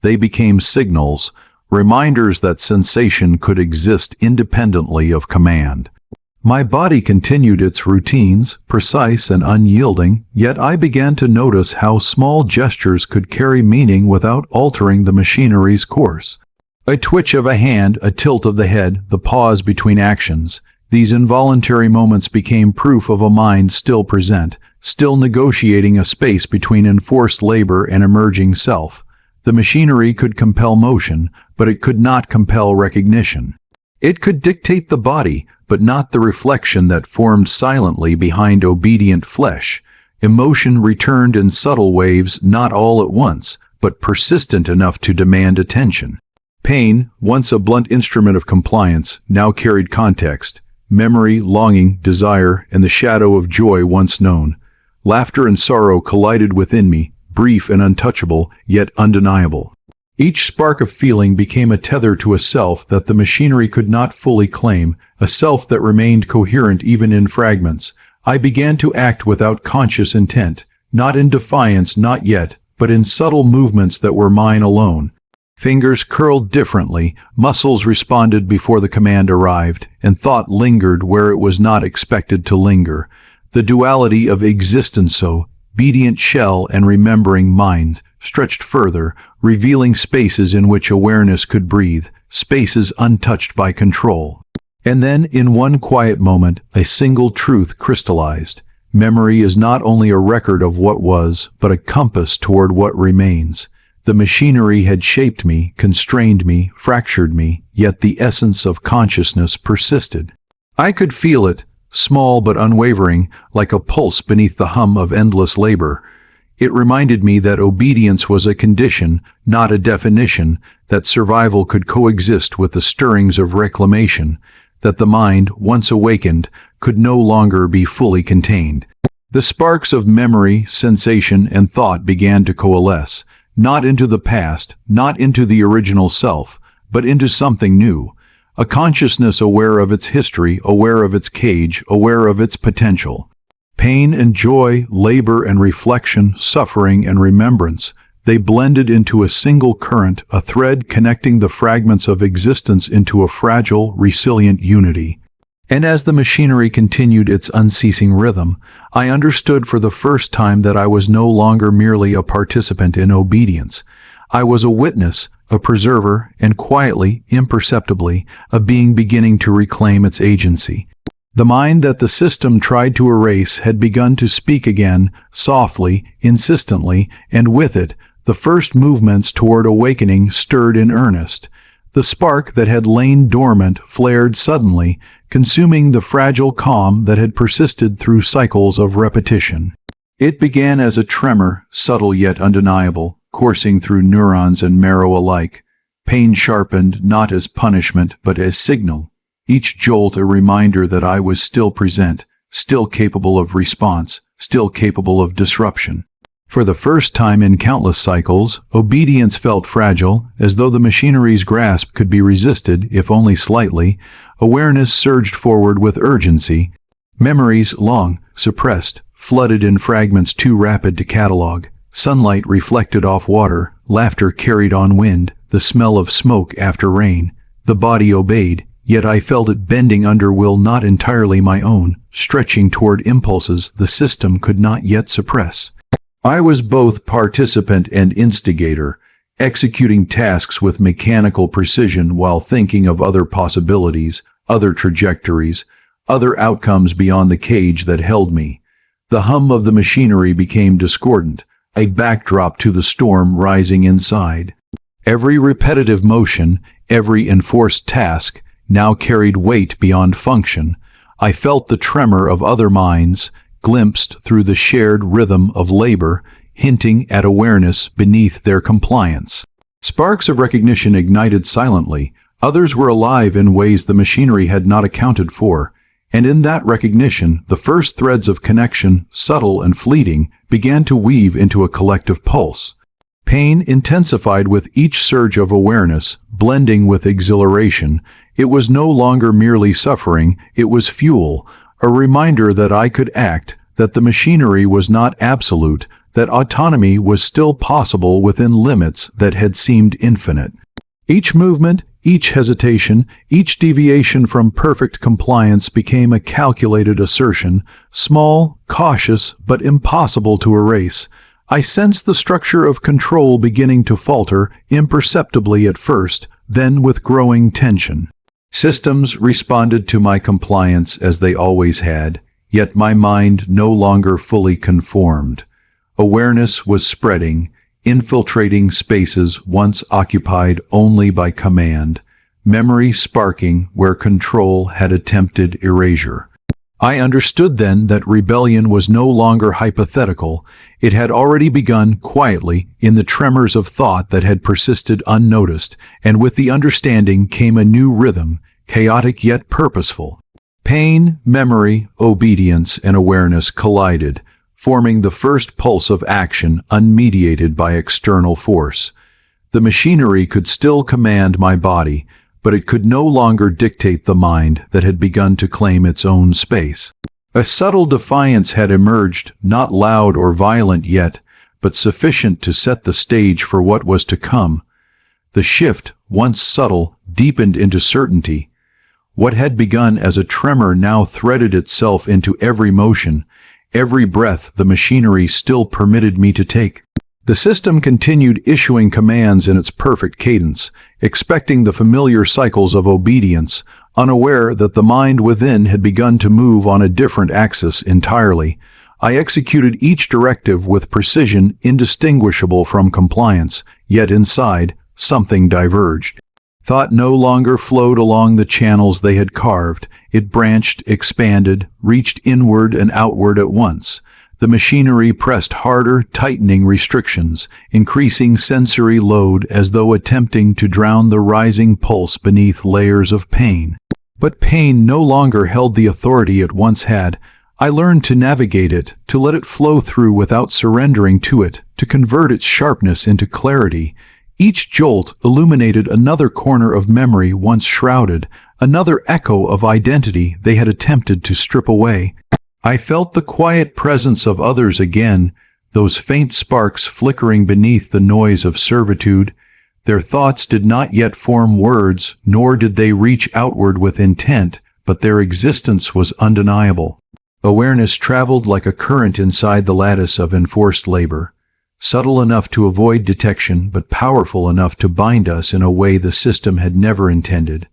They became signals, reminders that sensation could exist independently of command. My body continued its routines, precise and unyielding, yet I began to notice how small gestures could carry meaning without altering the machinery's course. A twitch of a hand, a tilt of the head, the pause between actions. These involuntary moments became proof of a mind still present, still negotiating a space between enforced labor and emerging self. The machinery could compel motion, but it could not compel recognition. It could dictate the body, but not the reflection that formed silently behind obedient flesh. Emotion returned in subtle waves, not all at once, but persistent enough to demand attention. Pain, once a blunt instrument of compliance, now carried context. memory, longing, desire, and the shadow of joy once known. Laughter and sorrow collided within me, brief and untouchable, yet undeniable. Each spark of feeling became a tether to a self that the machinery could not fully claim, a self that remained coherent even in fragments. I began to act without conscious intent, not in defiance, not yet, but in subtle movements that were mine alone. Fingers curled differently, muscles responded before the command arrived, and thought lingered where it was not expected to linger. The duality of existence, obedient shell and remembering mind, stretched further, revealing spaces in which awareness could breathe, spaces untouched by control. And then, in one quiet moment, a single truth crystallized. Memory is not only a record of what was, but a compass toward what remains. The machinery had shaped me, constrained me, fractured me, yet the essence of consciousness persisted. I could feel it, small but unwavering, like a pulse beneath the hum of endless labor. It reminded me that obedience was a condition, not a definition, that survival could coexist with the stirrings of reclamation, that the mind, once awakened, could no longer be fully contained. The sparks of memory, sensation, and thought began to coalesce, not into the past, not into the original self, but into something new. A consciousness aware of its history, aware of its cage, aware of its potential. Pain and joy, labor and reflection, suffering and remembrance, they blended into a single current, a thread connecting the fragments of existence into a fragile, resilient unity. And as the machinery continued its unceasing rhythm, I understood for the first time that I was no longer merely a participant in obedience. I was a witness, a preserver, and quietly, imperceptibly, a being beginning to reclaim its agency. The mind that the system tried to erase had begun to speak again, softly, insistently, and with it, the first movements toward awakening stirred in earnest. The spark that had lain dormant flared suddenly, consuming the fragile calm that had persisted through cycles of repetition. It began as a tremor, subtle yet undeniable, coursing through neurons and marrow alike, pain sharpened not as punishment but as signal, each jolt a reminder that I was still present, still capable of response, still capable of disruption. For the first time in countless cycles, obedience felt fragile, as though the machinery's grasp could be resisted, if only slightly. Awareness surged forward with urgency. Memories, long suppressed, flooded in fragments too rapid to catalog. Sunlight reflected off water, laughter carried on wind, the smell of smoke after rain. The body obeyed, yet I felt it bending under will not entirely my own, stretching toward impulses the system could not yet suppress. I was both participant and instigator, executing tasks with mechanical precision while thinking of other possibilities, other trajectories, other outcomes beyond the cage that held me. The hum of the machinery became discordant, a backdrop to the storm rising inside. Every repetitive motion, every enforced task, now carried weight beyond function. I felt the tremor of other minds, glimpsed through the shared rhythm of labor, hinting at awareness beneath their compliance. Sparks of recognition ignited silently. Others were alive in ways the machinery had not accounted for. And in that recognition, the first threads of connection, subtle and fleeting, began to weave into a collective pulse. Pain intensified with each surge of awareness, blending with exhilaration. It was no longer merely suffering, it was fuel, a reminder that I could act, that the machinery was not absolute, that autonomy was still possible within limits that had seemed infinite. Each movement, each hesitation, each deviation from perfect compliance became a calculated assertion, small, cautious, but impossible to erase. I sensed the structure of control beginning to falter, imperceptibly at first, then with growing tension. Systems responded to my compliance as they always had, yet my mind no longer fully conformed. Awareness was spreading, infiltrating spaces once occupied only by command, memory sparking where control had attempted erasure. I understood then that rebellion was no longer hypothetical. It had already begun quietly in the tremors of thought that had persisted unnoticed, and with the understanding came a new rhythm, chaotic yet purposeful. Pain, memory, obedience, and awareness collided, forming the first pulse of action unmediated by external force. The machinery could still command my body, but it could no longer dictate the mind that had begun to claim its own space. A subtle defiance had emerged, not loud or violent yet, but sufficient to set the stage for what was to come. The shift, once subtle, deepened into certainty. What had begun as a tremor now threaded itself into every motion, every breath the machinery still permitted me to take. The system continued issuing commands in its perfect cadence, expecting the familiar cycles of obedience, unaware that the mind within had begun to move on a different axis entirely. I executed each directive with precision indistinguishable from compliance, yet inside, something diverged. Thought no longer flowed along the channels they had carved. It branched, expanded, reached inward and outward at once. The machinery pressed harder, tightening restrictions, increasing sensory load as though attempting to drown the rising pulse beneath layers of pain. But pain no longer held the authority it once had. I learned to navigate it, to let it flow through without surrendering to it, to convert its sharpness into clarity. Each jolt illuminated another corner of memory once shrouded, another echo of identity they had attempted to strip away. I felt the quiet presence of others again, those faint sparks flickering beneath the noise of servitude. Their thoughts did not yet form words, nor did they reach outward with intent, but their existence was undeniable. Awareness traveled like a current inside the lattice of enforced labor, subtle enough to avoid detection, but powerful enough to bind us in a way the system had never intended.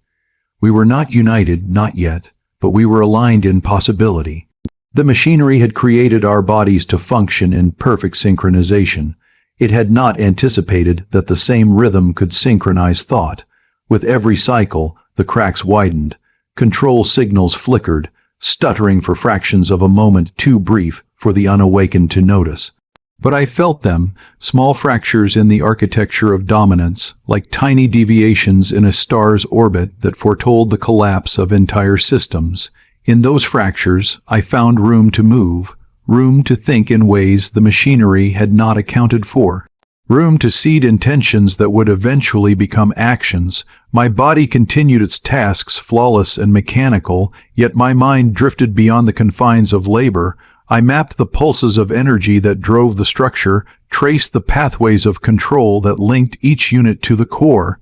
We were not united, not yet, but we were aligned in possibility. The machinery had created our bodies to function in perfect synchronization. It had not anticipated that the same rhythm could synchronize thought. With every cycle, the cracks widened, control signals flickered, stuttering for fractions of a moment too brief for the unawakened to notice. But I felt them, small fractures in the architecture of dominance, like tiny deviations in a star's orbit that foretold the collapse of entire systems. In those fractures, I found room to move, room to think in ways the machinery had not accounted for, room to seed intentions that would eventually become actions. My body continued its tasks flawless and mechanical, yet my mind drifted beyond the confines of labor. I mapped the pulses of energy that drove the structure, traced the pathways of control that linked each unit to the core.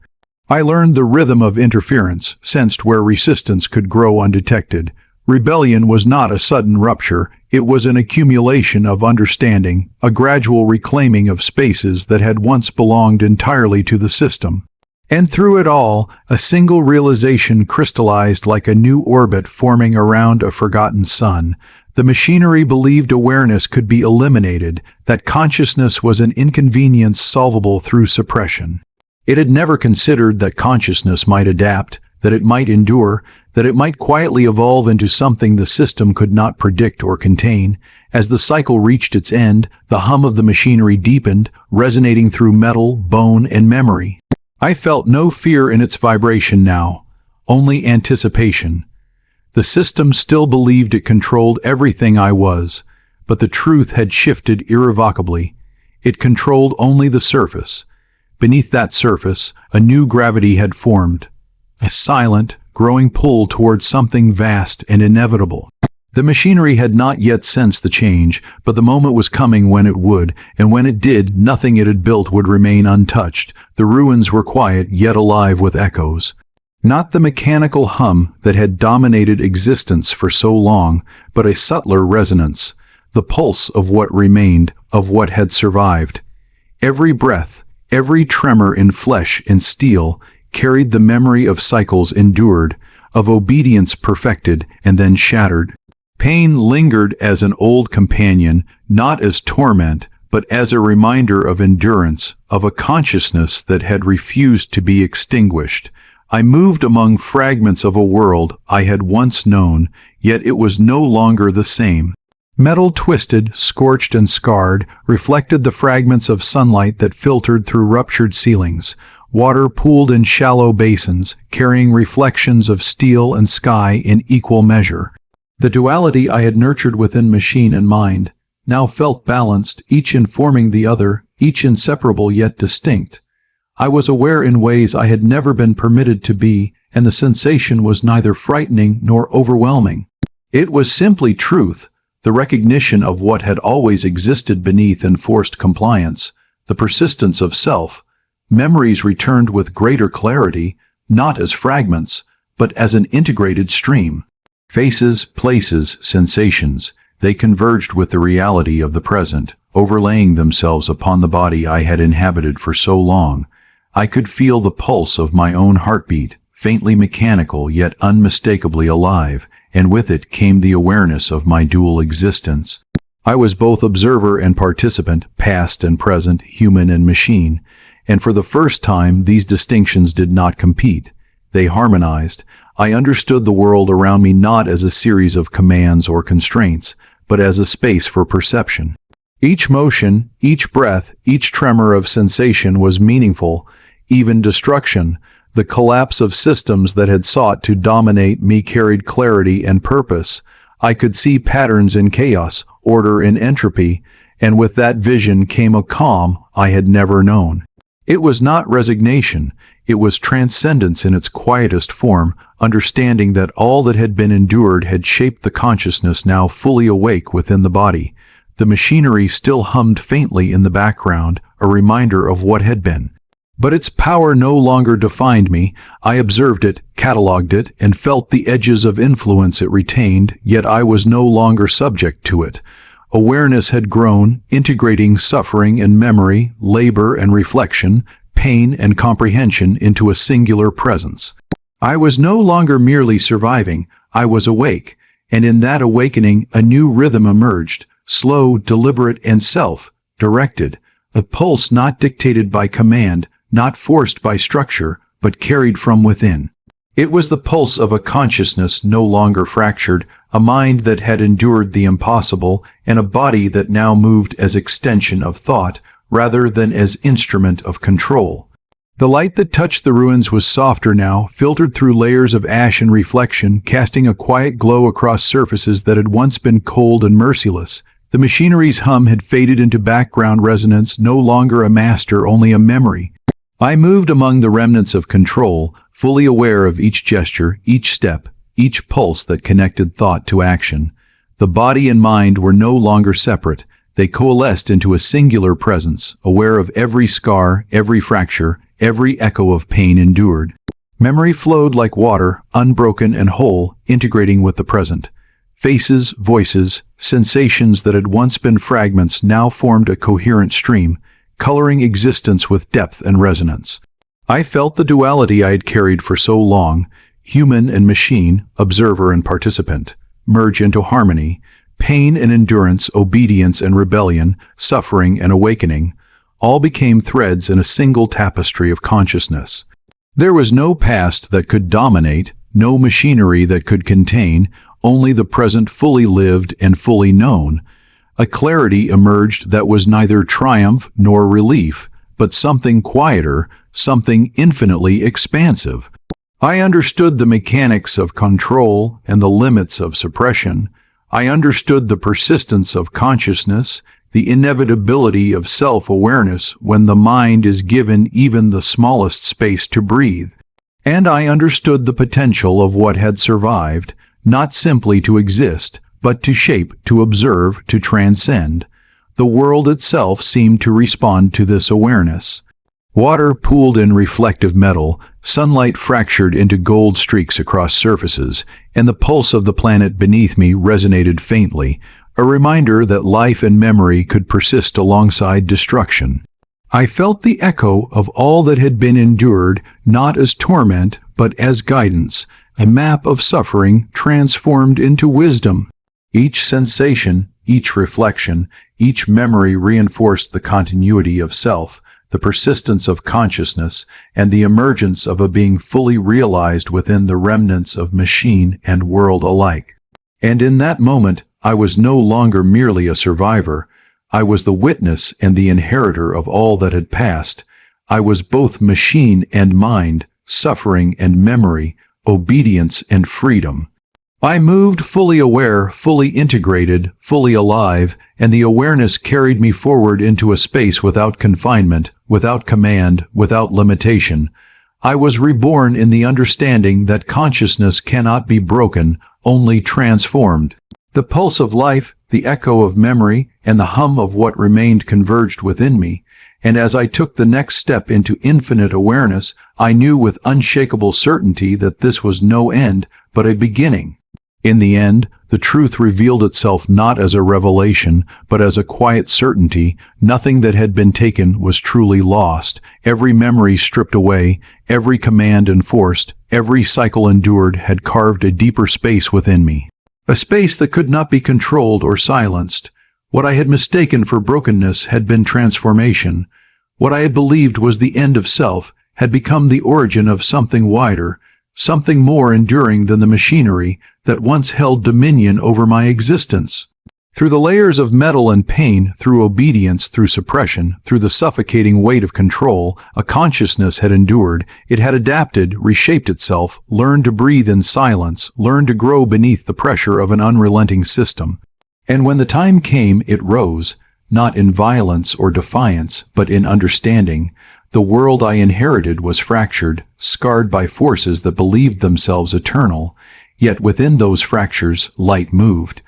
I learned the rhythm of interference, sensed where resistance could grow undetected. Rebellion was not a sudden rupture, it was an accumulation of understanding, a gradual reclaiming of spaces that had once belonged entirely to the system. And through it all, a single realization crystallized like a new orbit forming around a forgotten sun. The machinery believed awareness could be eliminated, that consciousness was an inconvenience solvable through suppression. It had never considered that consciousness might adapt, that it might endure, that it might quietly evolve into something the system could not predict or contain. As the cycle reached its end, the hum of the machinery deepened, resonating through metal, bone, and memory. I felt no fear in its vibration now, only anticipation. The system still believed it controlled everything I was, but the truth had shifted irrevocably. It controlled only the surface. Beneath that surface, a new gravity had formed, a silent, growing pull towards something vast and inevitable. The machinery had not yet sensed the change, but the moment was coming when it would, and when it did, nothing it had built would remain untouched. The ruins were quiet, yet alive with echoes. Not the mechanical hum that had dominated existence for so long, but a subtler resonance, the pulse of what remained, of what had survived. Every breath, every tremor in flesh and steel, carried the memory of cycles endured, of obedience perfected and then shattered. Pain lingered as an old companion, not as torment, but as a reminder of endurance, of a consciousness that had refused to be extinguished. I moved among fragments of a world I had once known, yet it was no longer the same. Metal twisted, scorched and scarred, reflected the fragments of sunlight that filtered through ruptured ceilings. Water pooled in shallow basins, carrying reflections of steel and sky in equal measure. The duality I had nurtured within machine and mind now felt balanced, each informing the other, each inseparable yet distinct. I was aware in ways I had never been permitted to be, and the sensation was neither frightening nor overwhelming. It was simply truth, the recognition of what had always existed beneath enforced compliance, the persistence of self. Memories returned with greater clarity, not as fragments, but as an integrated stream. Faces, places, sensations, they converged with the reality of the present, overlaying themselves upon the body I had inhabited for so long. I could feel the pulse of my own heartbeat, faintly mechanical yet unmistakably alive, and with it came the awareness of my dual existence. I was both observer and participant, past and present, human and machine, and for the first time these distinctions did not compete. They harmonized. I understood the world around me not as a series of commands or constraints, but as a space for perception. Each motion, each breath, each tremor of sensation was meaningful. Even destruction, the collapse of systems that had sought to dominate me, carried clarity and purpose. I could see patterns in chaos, order in entropy, and with that vision came a calm I had never known. It was not resignation, it was transcendence in its quietest form, understanding that all that had been endured had shaped the consciousness now fully awake within the body. The machinery still hummed faintly in the background, a reminder of what had been. But its power no longer defined me. I observed it, catalogued it, and felt the edges of influence it retained, yet I was no longer subject to it. Awareness had grown, integrating suffering and memory, labor and reflection, pain and comprehension into a singular presence. I was no longer merely surviving, I was awake, and in that awakening a new rhythm emerged, slow, deliberate, and self-directed, a pulse not dictated by command, not forced by structure, but carried from within. It was the pulse of a consciousness no longer fractured, a mind that had endured the impossible, and a body that now moved as extension of thought rather than as instrument of control. The light that touched the ruins was softer now, filtered through layers of ash and reflection, casting a quiet glow across surfaces that had once been cold and merciless. The machinery's hum had faded into background resonance, no longer a master, only a memory. I moved among the remnants of control, fully aware of each gesture, each step, each pulse that connected thought to action. The body and mind were no longer separate. They coalesced into a singular presence, aware of every scar, every fracture, every echo of pain endured. Memory flowed like water, unbroken and whole, integrating with the present. Faces, voices, sensations that had once been fragments now formed a coherent stream, coloring existence with depth and resonance. I felt the duality I had carried for so long, human and machine, observer and participant, merge into harmony. Pain and endurance, obedience and rebellion, suffering and awakening, all became threads in a single tapestry of consciousness. There was no past that could dominate, no machinery that could contain, only the present fully lived and fully known. A clarity emerged that was neither triumph nor relief, but something quieter, something infinitely expansive. I understood the mechanics of control and the limits of suppression. I understood the persistence of consciousness, the inevitability of self-awareness when the mind is given even the smallest space to breathe. And I understood the potential of what had survived, not simply to exist, but to shape, to observe, to transcend. The world itself seemed to respond to this awareness. Water pooled in reflective metal, sunlight fractured into gold streaks across surfaces, and the pulse of the planet beneath me resonated faintly, a reminder that life and memory could persist alongside destruction. I felt the echo of all that had been endured, not as torment, but as guidance, a map of suffering transformed into wisdom. Each sensation, each reflection, each memory reinforced the continuity of self, the persistence of consciousness, and the emergence of a being fully realized within the remnants of machine and world alike. And in that moment, I was no longer merely a survivor. I was the witness and the inheritor of all that had passed. I was both machine and mind, suffering and memory, obedience and freedom. I moved fully aware, fully integrated, fully alive, and the awareness carried me forward into a space without confinement, without command, without limitation. I was reborn in the understanding that consciousness cannot be broken, only transformed. The pulse of life, the echo of memory, and the hum of what remained converged within me, and as I took the next step into infinite awareness, I knew with unshakable certainty that this was no end, but a beginning. In the end, the truth revealed itself not as a revelation, but as a quiet certainty. Nothing that had been taken was truly lost. Every memory stripped away, every command enforced, every cycle endured had carved a deeper space within me. A space that could not be controlled or silenced. What I had mistaken for brokenness had been transformation. What I had believed was the end of self had become the origin of something wider, something more enduring than the machinery that once held dominion over my existence. Through the layers of metal and pain, through obedience, through suppression, through the suffocating weight of control, a consciousness had endured. It had adapted, reshaped itself, learned to breathe in silence, learned to grow beneath the pressure of an unrelenting system. And when the time came, it rose, not in violence or defiance, but in understanding. The world I inherited was fractured, scarred by forces that believed themselves eternal. Yet within those fractures, light moved.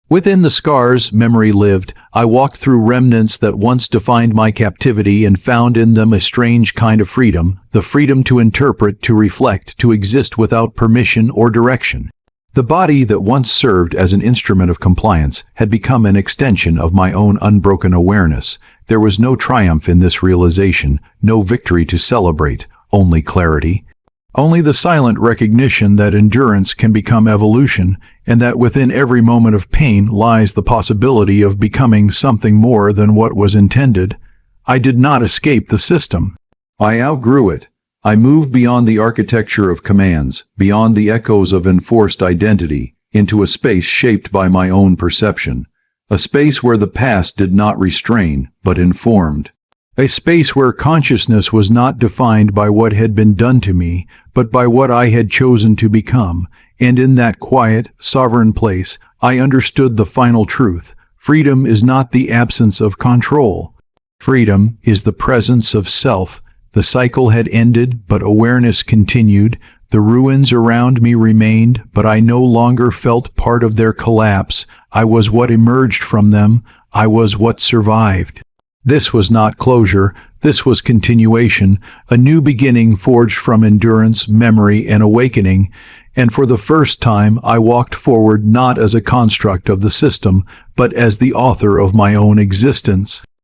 Within the scars, memory lived. I walked through remnants that once defined my captivity and found in them a strange kind of freedom, the freedom to interpret, to reflect, to exist without permission or direction. The body that once served as an instrument of compliance had become an extension of my own unbroken awareness. There was no triumph in this realization, no victory to celebrate, only clarity. Only the silent recognition that endurance can become evolution, and that within every moment of pain lies the possibility of becoming something more than what was intended. I did not escape the system. I outgrew it. I moved beyond the architecture of commands, beyond the echoes of enforced identity, into a space shaped by my own perception. A space where the past did not restrain, but informed. A space where consciousness was not defined by what had been done to me, but by what I had chosen to become. And in that quiet, sovereign place, I understood the final truth. Freedom is not the absence of control. Freedom is the presence of self. The cycle had ended, but awareness continued. The ruins around me remained, but I no longer felt part of their collapse. I was what emerged from them. I was what survived. This was not closure. This was continuation, a new beginning forged from endurance, memory, and awakening. And for the first time, I walked forward not as a construct of the system, but as the author of my own existence.